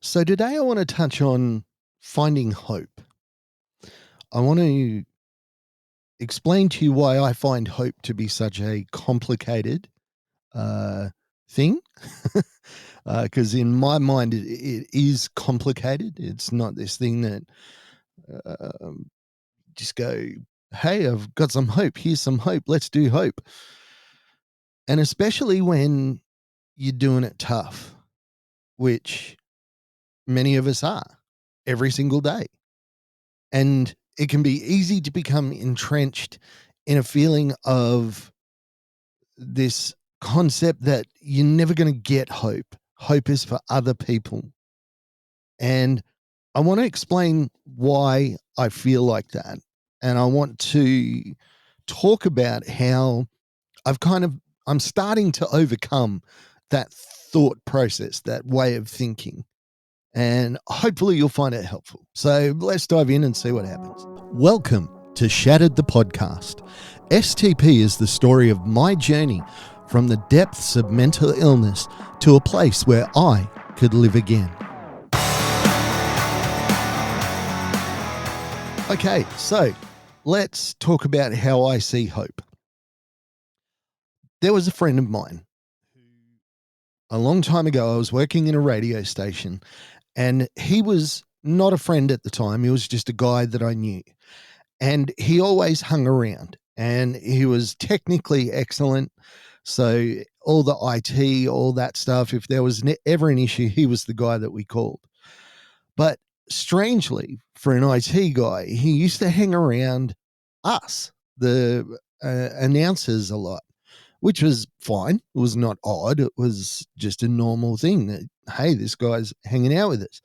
So today I want to touch on finding hope. I want to explain to you why I find hope to be such a complicated uh, thing. Because in my mind, it is complicated. It's not this thing that um, just go, hey, I've got some hope. Here's some hope. Let's do hope. And especially when you're doing it tough, which many of us are every single day. And it can be easy to become entrenched in a feeling of this concept that you're never going to get hope. Hope is for other people. And I want to explain why I feel like that. And I want to talk about how I'm starting to overcome that thought process, that way of thinking. And hopefully you'll find it helpful. So let's dive in and see what happens. Welcome to Shattered the Podcast. STP is the story of my journey from the depths of mental illness to a place where I could live again. Okay, so let's talk about how I see hope. There was a friend of mine a long time ago. I was working in a radio station, and he was not a friend at the time. He was just a guy that I knew. And he always hung around, and he was technically excellent. So all the IT, all that stuff, if there was ever an issue, he was the guy that we called. But strangely, for an IT guy, he used to hang around us, the announcers, a lot, which was fine. It was not odd. It was just a normal thing that, hey, this guy's hanging out with us.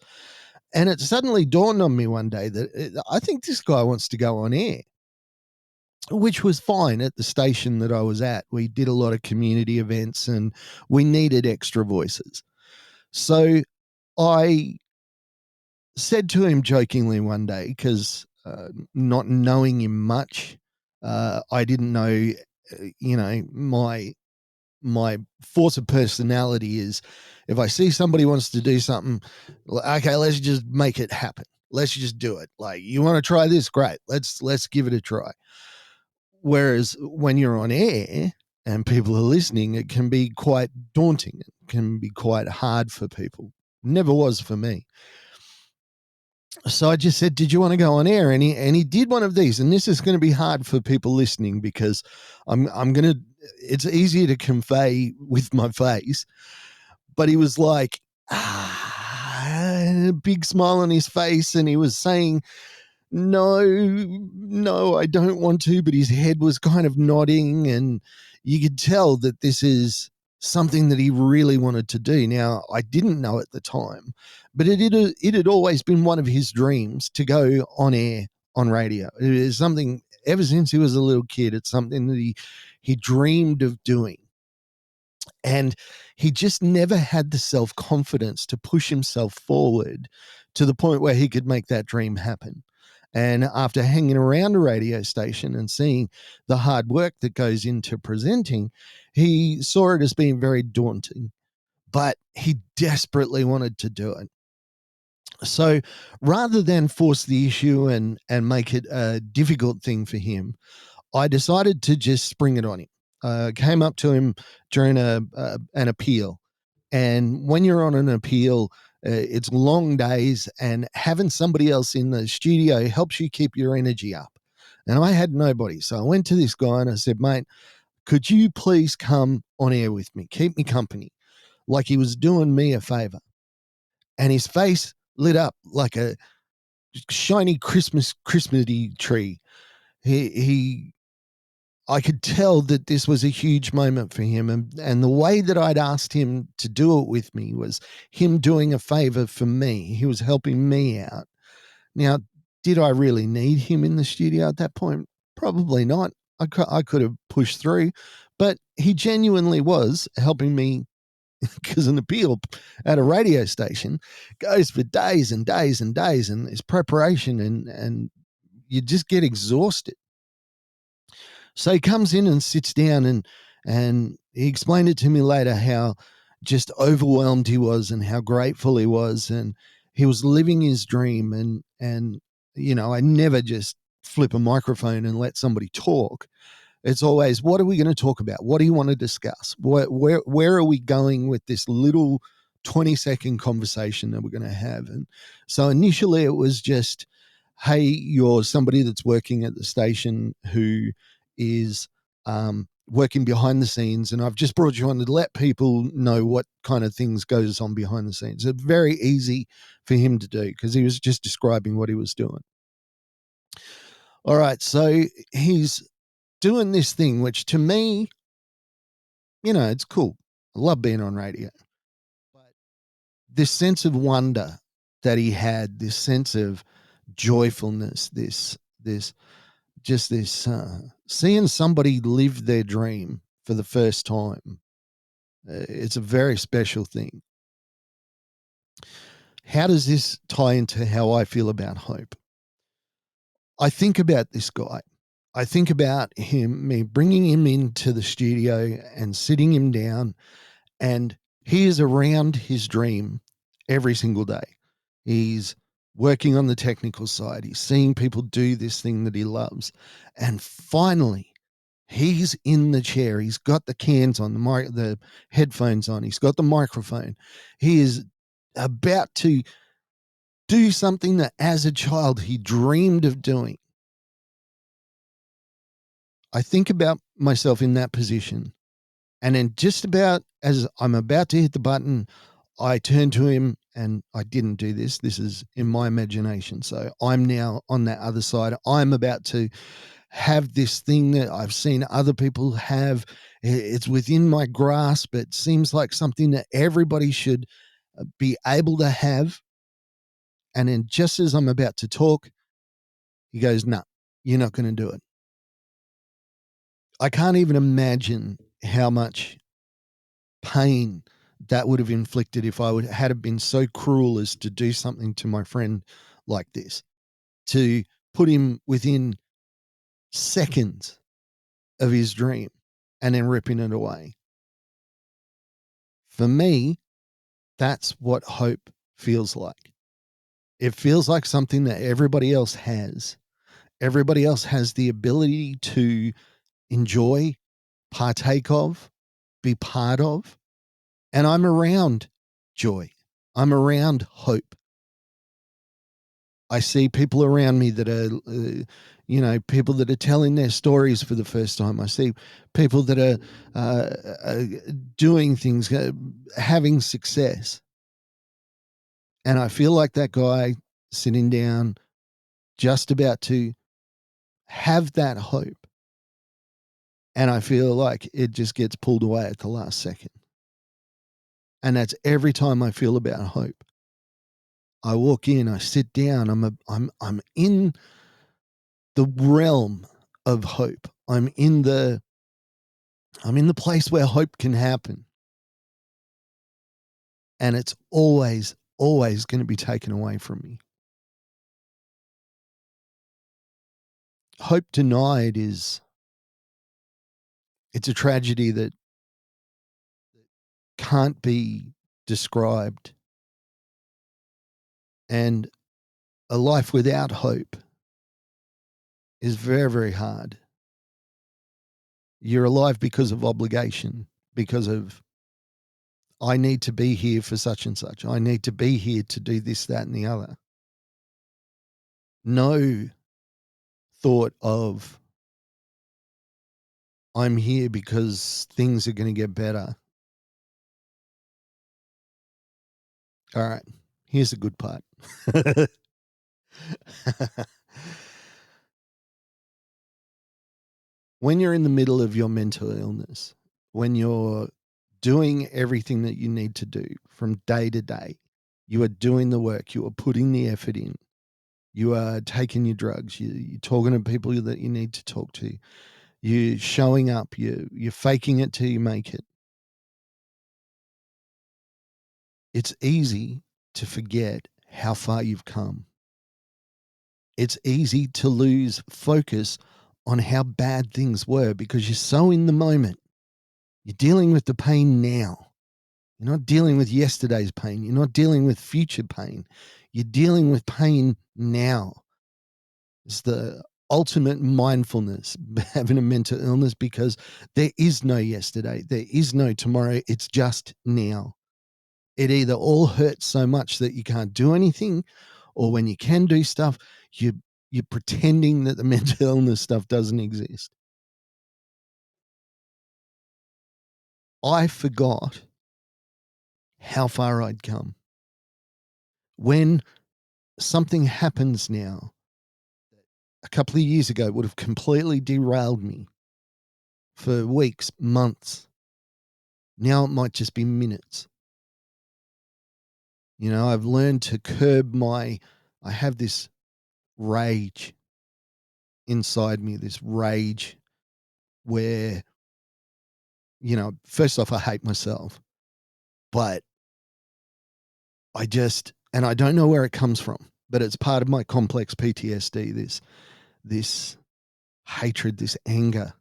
And it suddenly dawned on me one day that I think this guy wants to go on air, which was fine at the station that I was at. We did a lot of community events and we needed extra voices. So I said to him jokingly one day, because not knowing him much, I didn't know, my force of personality is if I see somebody wants to do something, okay, let's just make it happen. Let's just do it. Like, you want to try this? Great. Let's give it a try. Whereas when you're on air and people are listening, it can be quite daunting. It can be quite hard for people. Never was for me. So I just said, did you want to go on air? And he did one of these. And this is going to be hard for people listening because it's easier to convey with my face. But he was like, a big smile on his face. And he was saying, no, I don't want to. But his head was kind of nodding. And you could tell that this is something that he really wanted to do. Now, I didn't know at the time, but it had always been one of his dreams to go on air on radio. It is something ever since he was a little kid. It's something that he dreamed of doing. And he just never had the self-confidence to push himself forward to the point where he could make that dream happen. And after hanging around a radio station and seeing the hard work that goes into presenting, he saw it as being very daunting, but he desperately wanted to do it. So rather than force the issue and make it a difficult thing for him, I decided to just spring it on him. Came up to him during an appeal. And when you're on an appeal, it's long days, and having somebody else in the studio helps you keep your energy up. And I had nobody. So I went to this guy and I said, mate, could you please come on air with me? Keep me company. Like he was doing me a favor. And his face lit up like a shiny Christmassy tree. I could tell that this was a huge moment for him. And the way that I'd asked him to do it with me was him doing a favor for me. He was helping me out. Now, did I really need him in the studio at that point? Probably not. I could have pushed through, but he genuinely was helping me because an appeal at a radio station goes for days and days and days, and there's preparation and you just get exhausted. So he comes in and sits down and he explained it to me later how just overwhelmed he was and how grateful he was, and he was living his dream. And I never just flip a microphone and let somebody talk. It's always, what are we going to talk about? What do you want to discuss? Where are we going with this little 20-second conversation that we're going to have? And so initially it was just, hey, you're somebody that's working at the station who is working behind the scenes, and I've just brought you on to let people know what kind of things goes on behind the scenes. It's very easy for him to do because he was just describing what he was doing. All right, so he's doing this thing, which to me, it's cool. I love being on radio. But this sense of wonder that he had, this sense of joyfulness, this seeing somebody live their dream for the first time, it's a very special thing. How does this tie into how I feel about hope? I think about this guy. I think about me bringing him into the studio and sitting him down, and he is around his dream every single day. He's working on the technical side. He's seeing people do this thing that he loves. And finally, he's in the chair. He's got the cans on, the headphones on. He's got the microphone. He is about to do something that as a child he dreamed of doing. I think about myself in that position. And then just about as I'm about to hit the button, I turn to him, and I didn't do this. This is in my imagination. So I'm now on that other side. I'm about to have this thing that I've seen other people have. It's within my grasp. It seems like something that everybody should be able to have. And then just as I'm about to talk, he goes, "No, you're not going to do it." I can't even imagine how much pain that would have inflicted if I had have been so cruel as to do something to my friend like this, to put him within seconds of his dream and then ripping it away. For me, that's what hope feels like. It feels like something that everybody else has. Everybody else has the ability to enjoy, partake of, be part of. And I'm around joy. I'm around hope. I see people around me that are, people that are telling their stories for the first time. I see people that are doing things, having success. And I feel like that guy sitting down, just about to have that hope. And I feel like it just gets pulled away at the last second. And that's every time I feel about hope. I walk in, I sit down, I'm in the realm of hope. I'm in the place where hope can happen. And it's always, always going to be taken away from me. Hope denied it's a tragedy that can't be described. And a life without hope is very, very hard. You're alive because of obligation, because of, I need to be here for such and such. I need to be here to do this, that, and the other. No thought of, I'm here because things are going to get better. All right, here's the good part. When you're in the middle of your mental illness, when you're doing everything that you need to do from day to day, you are doing the work, you are putting the effort in, you are taking your drugs, you're talking to people that you need to talk to, you're showing up, you're faking it till you make it. It's easy to forget how far you've come. It's easy to lose focus on how bad things were because you're so in the moment. You're dealing with the pain now. You're not dealing with yesterday's pain. You're not dealing with future pain. You're dealing with pain now. It's the ultimate mindfulness, having a mental illness, because there is no yesterday. There is no tomorrow. It's just now. It either all hurts so much that you can't do anything, or when you can do stuff, you're pretending that the mental illness stuff doesn't exist. I forgot how far I'd come. When something happens now, a couple of years ago would have completely derailed me for weeks, months. Now it might just be minutes. You know, I've learned to curb I have this rage inside me, this rage where, first off, I hate myself, but and I don't know where it comes from, but it's part of my complex PTSD, this hatred, this anger.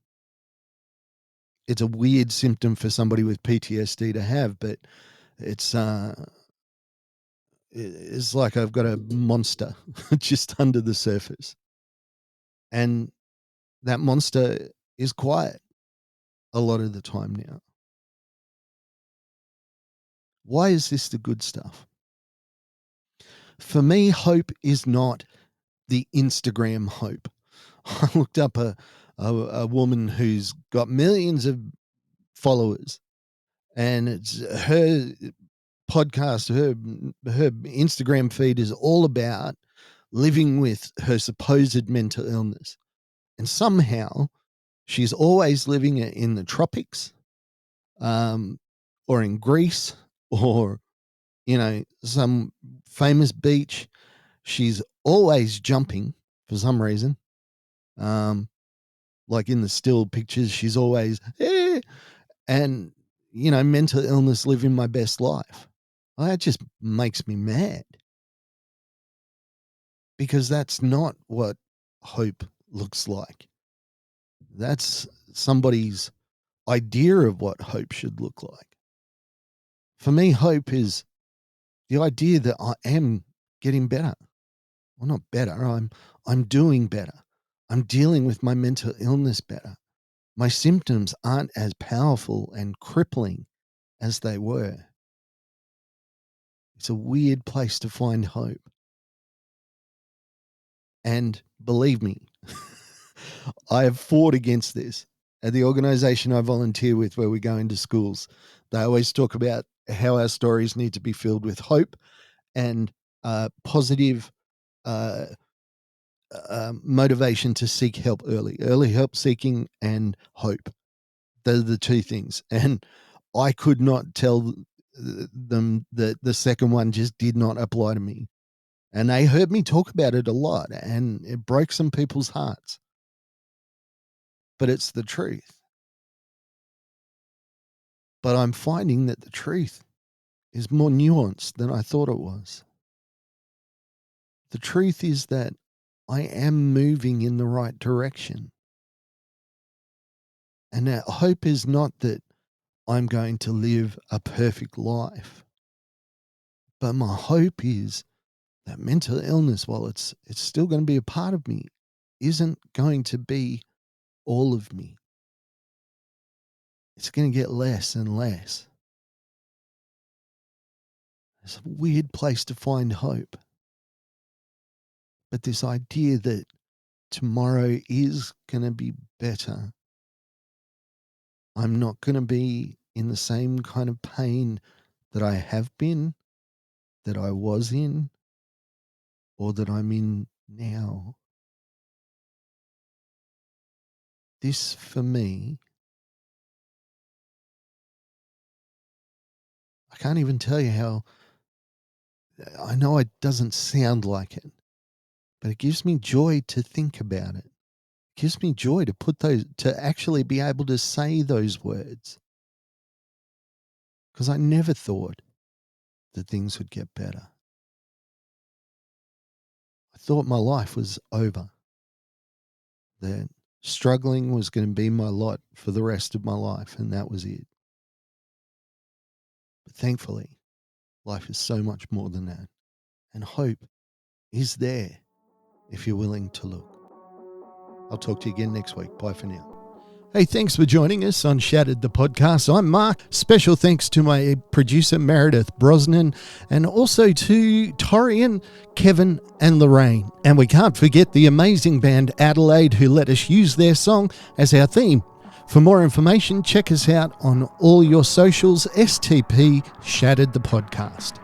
It's a weird symptom for somebody with PTSD to have, but it's it's like I've got a monster just under the surface. And that monster is quiet a lot of the time now. Why is this the good stuff? For me, hope is not the Instagram hope. I looked up a woman who's got millions of followers, and it's her podcast, her Instagram feed is all about living with her supposed mental illness. And somehow she's always living in the tropics, um, or in Greece, or, some famous beach. She's always jumping for some reason. Um, like in the still pictures, she's always, and, mental illness, living my best life. Well, that just makes me mad, because that's not what hope looks like. That's somebody's idea of what hope should look like. For me, hope is the idea that I am getting better. Well, not better. I'm doing better. I'm dealing with my mental illness better. My symptoms aren't as powerful and crippling as they were. It's a weird place to find hope. And believe me, I have fought against this. At the organization I volunteer with, where we go into schools, they always talk about how our stories need to be filled with hope and positive uh, motivation to seek help early. Early help seeking and hope. They're the two things. And I could not tell them that the second one just did not apply to me. And they heard me talk about it a lot, and it broke some people's hearts. But it's the truth. But I'm finding that the truth is more nuanced than I thought it was. The truth is that I am moving in the right direction. And that hope is not that I'm going to live a perfect life, but my hope is that mental illness, while it's still going to be a part of me, isn't going to be all of me. It's going to get less and less. It's a weird place to find hope. But this idea that tomorrow is going to be better, I'm not going to be in the same kind of pain that I have been, that I was in, or that I'm in now. This, for me, I can't even tell you how. I know it doesn't sound like it, but it gives me joy to think about it. It gives me joy to actually be able to say those words, because I never thought that things would get better. I thought my life was over, that struggling was going to be my lot for the rest of my life, and that was it. But thankfully, life is so much more than that. And hope is there if you're willing to look. I'll talk to you again next week. Bye for now. Hey, thanks for joining us on Shattered the Podcast. I'm Mark. Special thanks to my producer, Meredith Brosnan, and also to Torian, Kevin, and Lorraine. And we can't forget the amazing band Adelaide, who let us use their song as our theme. For more information, check us out on all your socials, STP Shattered the Podcast.